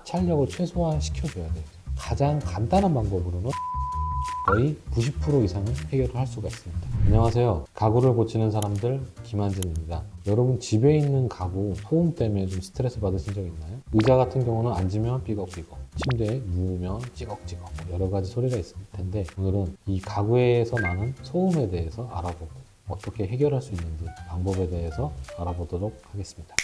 마찰력을 최소화시켜줘야 돼요. 가장 간단한 방법으로는 거의 90% 이상은 해결을 할 수가 있습니다. 안녕하세요. 가구를 고치는 사람들 김한진입니다. 여러분 집에 있는 가구 소음 때문에 좀 스트레스 받으신 적 있나요? 의자 같은 경우는 앉으면 삐걱삐걱, 침대에 누우면 찌걱찌걱 여러 가지 소리가 있을 텐데 오늘은 이 가구에서 나는 소음에 대해서 알아보고 어떻게 해결할 수 있는지 방법에 대해서 알아보도록 하겠습니다.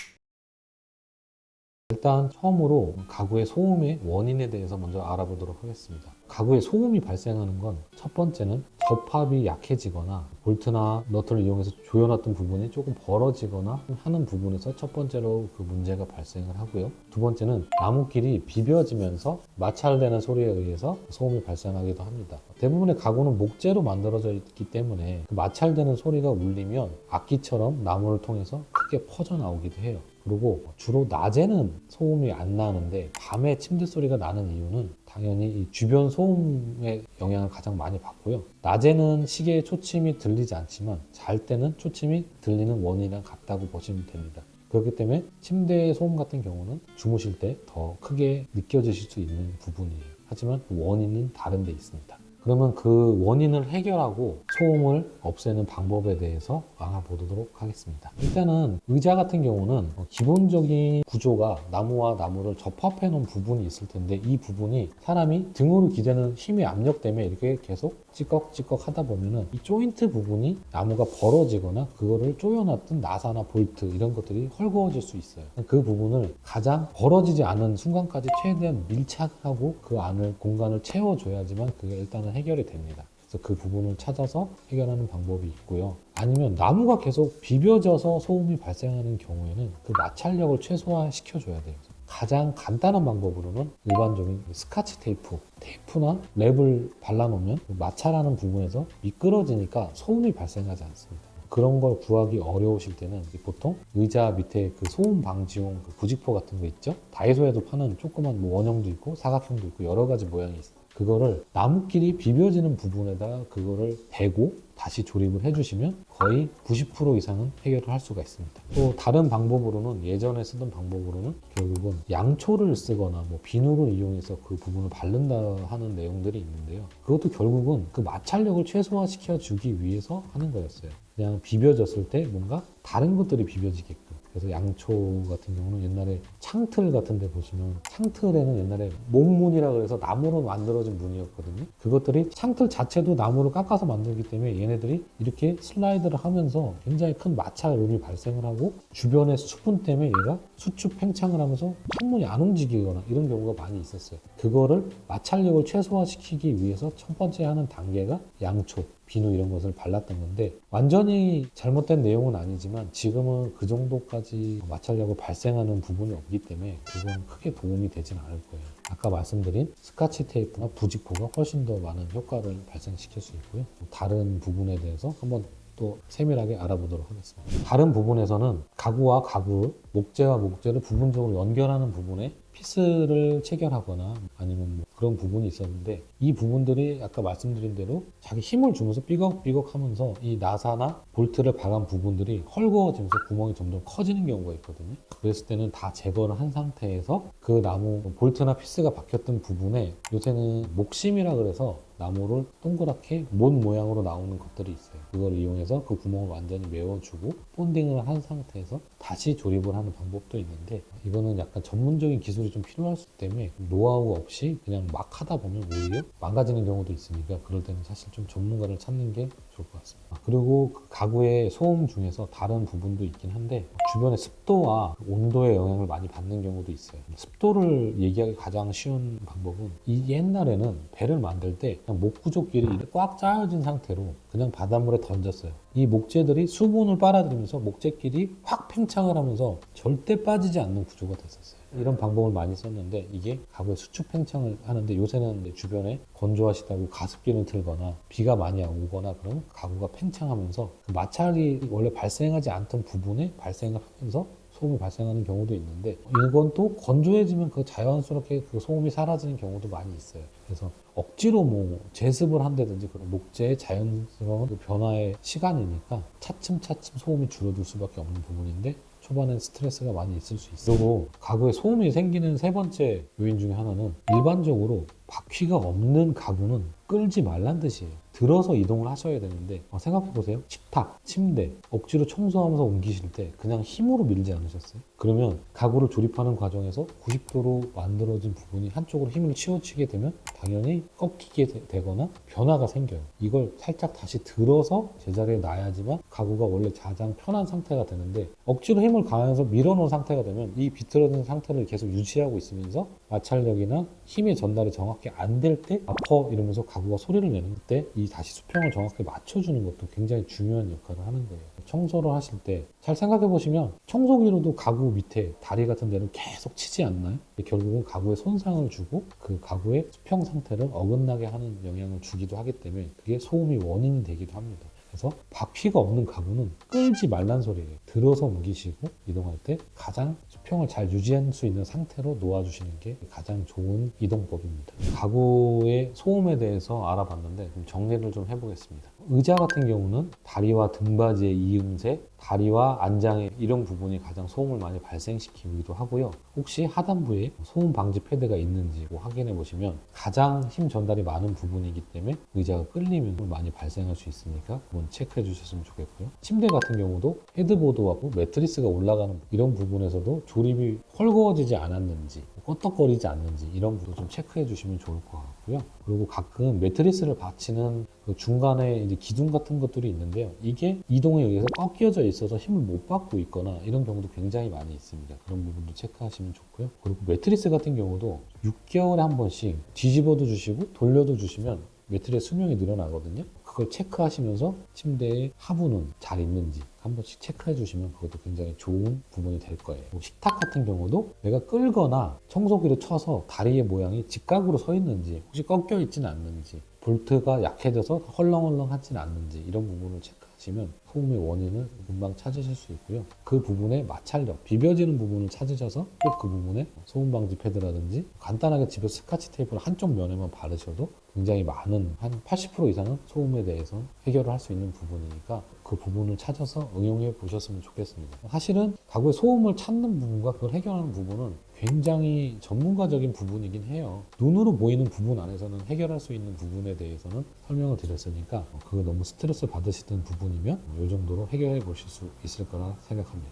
일단 처음으로 가구의 소음의 원인에 대해서 먼저 알아보도록 하겠습니다. 가구에 소음이 발생하는 건 첫 번째는 접합이 약해지거나 볼트나 너트를 이용해서 조여놨던 부분이 조금 벌어지거나 하는 부분에서 첫 번째로 그 문제가 발생을 하고요. 두 번째는 나무끼리 비벼지면서 마찰되는 소리에 의해서 소음이 발생하기도 합니다. 대부분의 가구는 목재로 만들어져 있기 때문에 그 마찰되는 소리가 울리면 악기처럼 나무를 통해서 크게 퍼져나오기도 해요. 그리고 주로 낮에는 소음이 안 나는데 밤에 침대 소리가 나는 이유는 당연히 이 주변 소음의 영향을 가장 많이 받고요. 낮에는 시계의 초침이 들리지 않지만 잘 때는 초침이 들리는 원인이랑 같다고 보시면 됩니다. 그렇기 때문에 침대의 소음 같은 경우는 주무실 때 더 크게 느껴지실 수 있는 부분이에요. 하지만 원인은 다른 데 있습니다. 그러면 그 원인을 해결하고 소음을 없애는 방법에 대해서 알아보도록 하겠습니다. 일단은 의자 같은 경우는 기본적인 구조가 나무와 나무를 접합해 놓은 부분이 있을 텐데 이 부분이 사람이 등으로 기대는 힘의 압력 때문에 이렇게 계속 찌꺽찌꺽 하다 보면은 이 조인트 부분이 나무가 벌어지거나 그거를 조여놨던 나사나 볼트 이런 것들이 헐거워질 수 있어요. 그 부분을 가장 벌어지지 않은 순간까지 최대한 밀착하고 그 안을 공간을 채워줘야지만 그게 일단은 해결이 됩니다. 그래서 그 부분을 찾아서 해결하는 방법이 있고요. 아니면 나무가 계속 비벼져서 소음이 발생하는 경우에는 그 마찰력을 최소화시켜줘야 돼요. 가장 간단한 방법으로는 일반적인 스카치 테이프나 랩을 발라놓으면 마찰하는 부분에서 미끄러지니까 소음이 발생하지 않습니다. 그런 걸 구하기 어려우실 때는 보통 의자 밑에 그 소음 방지용 그 부직포 같은 거 있죠? 다이소에도 파는 조그만 뭐 원형도 있고 사각형도 있고 여러 가지 모양이 있어요. 그거를 나무끼리 비벼지는 부분에다가 그거를 대고 다시 조립을 해주시면 거의 90% 이상은 해결을 할 수가 있습니다. 또 다른 방법으로는 예전에 쓰던 방법으로는 결국은 양초를 쓰거나 뭐 비누를 이용해서 그 부분을 바른다 하는 내용들이 있는데요. 그것도 결국은 그 마찰력을 최소화시켜 주기 위해서 하는 거였어요. 그냥 비벼졌을 때 뭔가 다른 것들이 비벼지게끔. 그래서 양초 같은 경우는 옛날에 창틀 같은 데 보시면 창틀에는 옛날에 목문이라 그래서 나무로 만들어진 문이었거든요. 그것들이 창틀 자체도 나무를 깎아서 만들기 때문에 얘네들이 이렇게 슬라이드를 하면서 굉장히 큰 마찰음이 발생을 하고 주변의 수분 때문에 얘가 수축 팽창을 하면서 창문이 안 움직이거나 이런 경우가 많이 있었어요. 그거를 마찰력을 최소화시키기 위해서 첫 번째 하는 단계가 양초, 비누 이런 것을 발랐던 건데 완전히 잘못된 내용은 아니지만 지금은 그 정도까지 마찰력을 발생하는 부분이 없기 때문에 그건 크게 도움이 되진 않을 거예요. 아까 말씀드린 스카치 테이프나 부직포가 훨씬 더 많은 효과를 발생시킬 수 있고요. 다른 부분에 대해서 한번 또 세밀하게 알아보도록 하겠습니다. 다른 부분에서는 가구와 가구, 목재와 목재를 부분적으로 연결하는 부분에 피스를 체결하거나 아니면 뭐 그런 부분이 있었는데 이 부분들이 아까 말씀드린 대로 자기 힘을 주면서 삐걱삐걱 하면서 이 나사나 볼트를 박은 부분들이 헐거워지면서 구멍이 점점 커지는 경우가 있거든요. 그랬을 때는 다 제거를 한 상태에서 그 나무 볼트나 피스가 박혔던 부분에 요새는 목심이라 그래서 나무를 동그랗게 못 모양으로 나오는 것들이 있어요. 그걸 이용해서 그 구멍을 완전히 메워주고 본딩을 한 상태에서 다시 조립을 하는 방법도 있는데 이거는 약간 전문적인 기술이 좀 필요할 수 때문에 노하우 없이 그냥 막 하다 보면 오히려 망가지는 경우도 있으니까 그럴 때는 사실 좀 전문가를 찾는 게 좋을 것 같습니다. 그리고 그 가구의 소음 중에서 다른 부분도 있긴 한데 주변의 습도와 온도의 영향을 많이 받는 경우도 있어요. 습도를 얘기하기 가장 쉬운 방법은 이 옛날에는 배를 만들 때 그냥 목구조끼리 꽉 짜여진 상태로 그냥 바닷물에 던졌어요. 이 목재들이 수분을 빨아들이면서 목재끼리 확 팽창을 하면서 절대 빠지지 않는 구조가 됐었어요. 이런 방법을 많이 썼는데 이게 가구에 수축 팽창을 하는데 요새는 주변에 건조하시다고 가습기를 틀거나 비가 많이 오거나 그러면 가구가 팽창하면서 그 마찰이 원래 발생하지 않던 부분에 발생을 하면서 소음이 발생하는 경우도 있는데 이건 또 건조해지면 그 자연스럽게 그 소음이 사라지는 경우도 많이 있어요. 그래서 억지로 뭐 제습을 한다든지 그런 목재의 자연스러운 그 변화의 시간이니까 차츰차츰 소음이 줄어들 수밖에 없는 부분인데 초반엔 스트레스가 많이 있을 수 있어요. 그리고 가구에 소음이 생기는 세 번째 요인 중에 하나는 일반적으로 바퀴가 없는 가구는 끌지 말란 뜻이에요. 들어서 이동을 하셔야 되는데 생각해보세요. 식탁, 침대 억지로 청소하면서 옮기실 때 그냥 힘으로 밀지 않으셨어요? 그러면 가구를 조립하는 과정에서 90도로 만들어진 부분이 한쪽으로 힘을 치우치게 되면 당연히 꺾이게 되거나 변화가 생겨요. 이걸 살짝 다시 들어서 제자리에 놔야지만 가구가 원래 가장 편한 상태가 되는데 억지로 힘을 가해서 밀어놓은 상태가 되면 이 비틀어진 상태를 계속 유지하고 있으면서 마찰력이나 힘의 전달이 정확히 안 될 때 아퍼 이러면서 가구가 소리를 내는 때 이 다시 수평을 정확히 맞춰주는 것도 굉장히 중요한 역할을 하는 거예요. 청소를 하실 때 잘 생각해 보시면 청소기로도 가구 밑에 다리 같은 데를 계속 치지 않나요? 결국은 가구에 손상을 주고 그 가구의 수평 상태를 어긋나게 하는 영향을 주기도 하기 때문에 그게 소음이 원인이 되기도 합니다. 그래서 바퀴가 없는 가구는 끌지 말란 소리예요. 들어서 옮기시고 이동할 때 가장 수평을 잘 유지할 수 있는 상태로 놓아주시는 게 가장 좋은 이동법입니다. 가구의 소음에 대해서 알아봤는데 좀 정리를 좀 해보겠습니다. 의자 같은 경우는 다리와 등받이의 이음새, 다리와 안장의 이런 부분이 가장 소음을 많이 발생시키기도 하고요. 혹시 하단부에 소음 방지 패드가 있는지 확인해 보시면 가장 힘 전달이 많은 부분이기 때문에 의자가 끌리면 많이 발생할 수 있으니까 그건 체크해 주셨으면 좋겠고요. 침대 같은 경우도 헤드보드하고 매트리스가 올라가는 이런 부분에서도 조립이 헐거워지지 않았는지 껐덕거리지 않는지 이런 부분 좀 체크해 주시면 좋을 것 같고요. 그리고 가끔 매트리스를 받치는 그 중간에 이제 기둥 같은 것들이 있는데요. 이게 이동에 의해서 꺾여져 있어서 힘을 못 받고 있거나 이런 경우도 굉장히 많이 있습니다. 그런 부분도 체크하시면 좋고요. 그리고 매트리스 같은 경우도 6개월에 한 번씩 뒤집어도 주시고 돌려도 주시면 매트리스 수명이 늘어나거든요. 그걸 체크하시면서 침대의 하부는 잘 있는지 한 번씩 체크해 주시면 그것도 굉장히 좋은 부분이 될 거예요. 식탁 같은 경우도 내가 끌거나 청소기로 쳐서 다리의 모양이 직각으로 서 있는지 혹시 꺾여 있지는 않는지 볼트가 약해져서 헐렁헐렁하지는 않는지 이런 부분을 체크하시면 소음의 원인을 금방 찾으실 수 있고요. 그 부분의 마찰력, 비벼지는 부분을 찾으셔서 꼭 그 부분에 소음 방지 패드라든지 간단하게 집에서 스카치 테이프를 한쪽 면에만 바르셔도 굉장히 많은 한 80% 이상은 소음에 대해서 해결을 할 수 있는 부분이니까 그 부분을 찾아서 응용해 보셨으면 좋겠습니다. 사실은 가구의 소음을 찾는 부분과 그걸 해결하는 부분은 굉장히 전문가적인 부분이긴 해요. 눈으로 보이는 부분 안에서는 해결할 수 있는 부분에 대해서는 설명을 드렸으니까 그거 너무 스트레스 받으시던 부분이면 이 정도로 해결해 보실 수 있을 거라 생각합니다.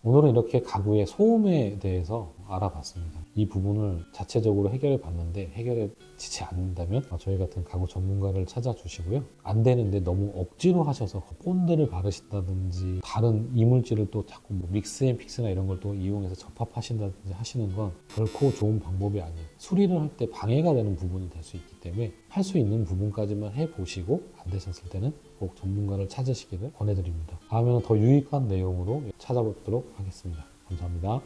오늘은 이렇게 가구의 소음에 대해서 알아봤습니다. 이 부분을 자체적으로 해결해 봤는데 해결해 지지 않는다면 저희 같은 가구 전문가를 찾아주시고요. 안 되는데 너무 억지로 하셔서 본드를 바르신다든지 다른 이물질을 또 자꾸 믹스앤픽스나 이런 걸 또 이용해서 접합하신다든지 하시는 건 결코 좋은 방법이 아니에요. 수리를 할 때 방해가 되는 부분이 될 수 있기 때문에 할 수 있는 부분까지만 해보시고 안 되셨을 때는 꼭 전문가를 찾으시기를 권해드립니다. 다음에는 더 유익한 내용으로 찾아보도록 하겠습니다. 감사합니다.